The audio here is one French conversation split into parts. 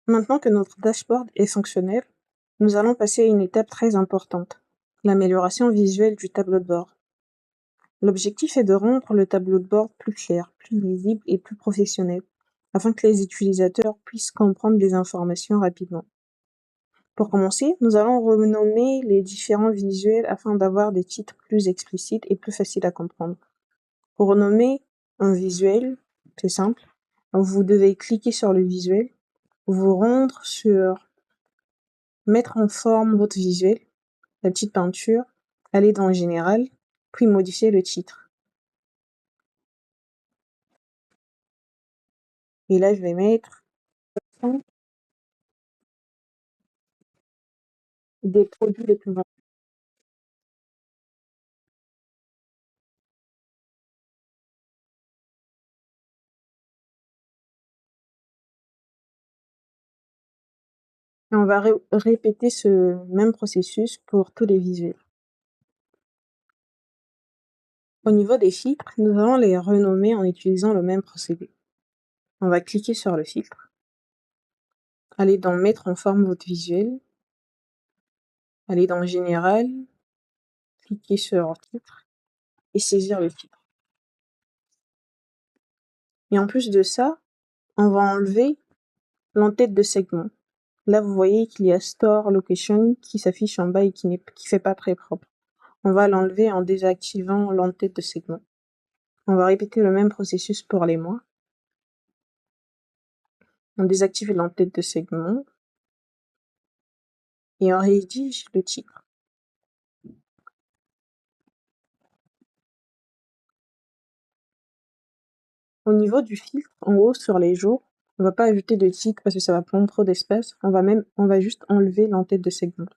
Maintenant que notre dashboard est fonctionnel, nous allons passer à une étape très importante, l'amélioration visuelle du tableau de bord. L'objectif est de rendre le tableau de bord plus clair, plus lisible et plus professionnel, afin que les utilisateurs puissent comprendre les informations rapidement. Pour commencer, nous allons renommer les différents visuels afin d'avoir des titres plus explicites et plus faciles à comprendre. Pour renommer un visuel, c'est simple, vous devez cliquer sur le visuel, vous rendre sur mettre en forme votre visuel, la petite peinture, aller dans Général, puis modifier le titre. Et là, je vais mettre des produits les plus vendus. Et on va répéter ce même processus pour tous les visuels. Au niveau des filtres, nous allons les renommer en utilisant le même procédé. On va cliquer sur le filtre, aller dans Mettre en forme votre visuel, aller dans Général, cliquer sur Titre et saisir le titre. Et en plus de ça, on va enlever l'entête de segment. Là, vous voyez qu'il y a Store Location qui s'affiche en bas et qui fait pas très propre. On va l'enlever en désactivant l'entête de segment. On va répéter le même processus pour les mois. On désactive l'entête de segment et on rédige le titre. Au niveau du filtre, en haut sur les jours, on va pas ajouter de titre parce que ça va prendre trop d'espace. On va juste enlever l'entête de segment.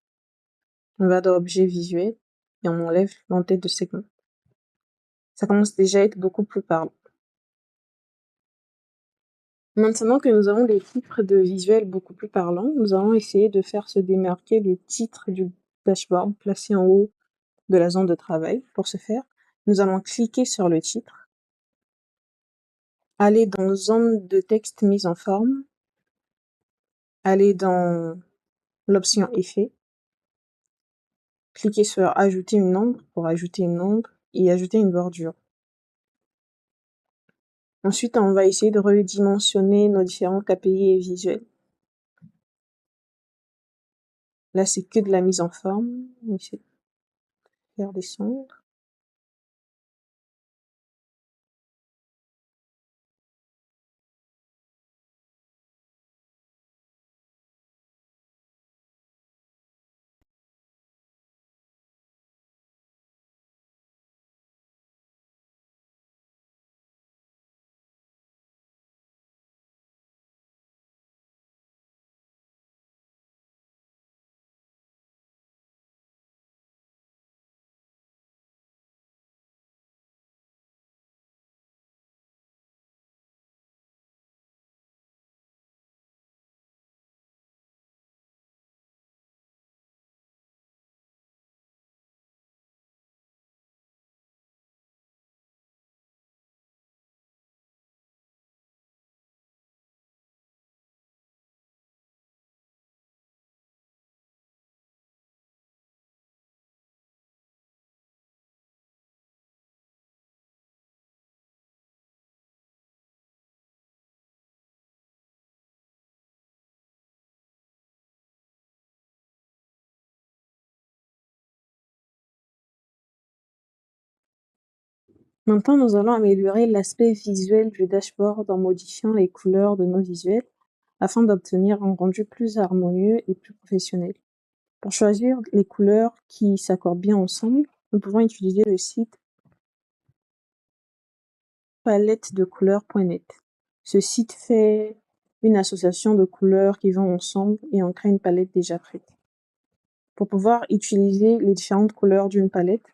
On va dans Objet visuel et on enlève l'entête de segment. Ça commence déjà à être beaucoup plus parlant. Maintenant que nous avons des titres de visuels beaucoup plus parlants, nous allons essayer de faire se démarquer le titre du dashboard placé en haut de la zone de travail. Pour ce faire, nous allons cliquer sur le titre, aller dans Zone de texte mise en forme, aller dans l'option Effet, cliquer sur Ajouter une ombre pour ajouter une ombre et ajouter une bordure. Ensuite, on va essayer de redimensionner nos différents KPI et visuels. Là, c'est que de la mise en forme. On va essayer de faire descendre. Maintenant, nous allons améliorer l'aspect visuel du dashboard en modifiant les couleurs de nos visuels afin d'obtenir un rendu plus harmonieux et plus professionnel. Pour choisir les couleurs qui s'accordent bien ensemble, nous pouvons utiliser le site palettedecouleurs.net. Ce site fait une association de couleurs qui vont ensemble et on crée une palette déjà prête. Pour pouvoir utiliser les différentes couleurs d'une palette,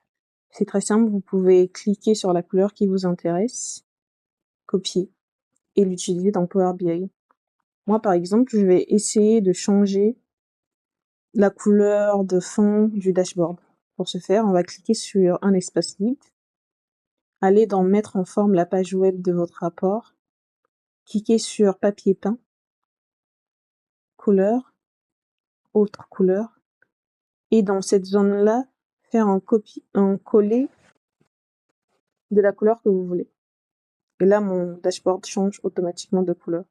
c'est très simple, vous pouvez cliquer sur la couleur qui vous intéresse, copier et l'utiliser dans Power BI. Moi, par exemple, je vais essayer de changer la couleur de fond du dashboard. Pour ce faire, on va cliquer sur un espace libre, aller dans Mettre en forme la page web de votre rapport, cliquer sur Papier peint, couleur, autre couleur, et dans cette zone-là, faire un coller de la couleur que vous voulez. Et là, mon dashboard change automatiquement de couleur.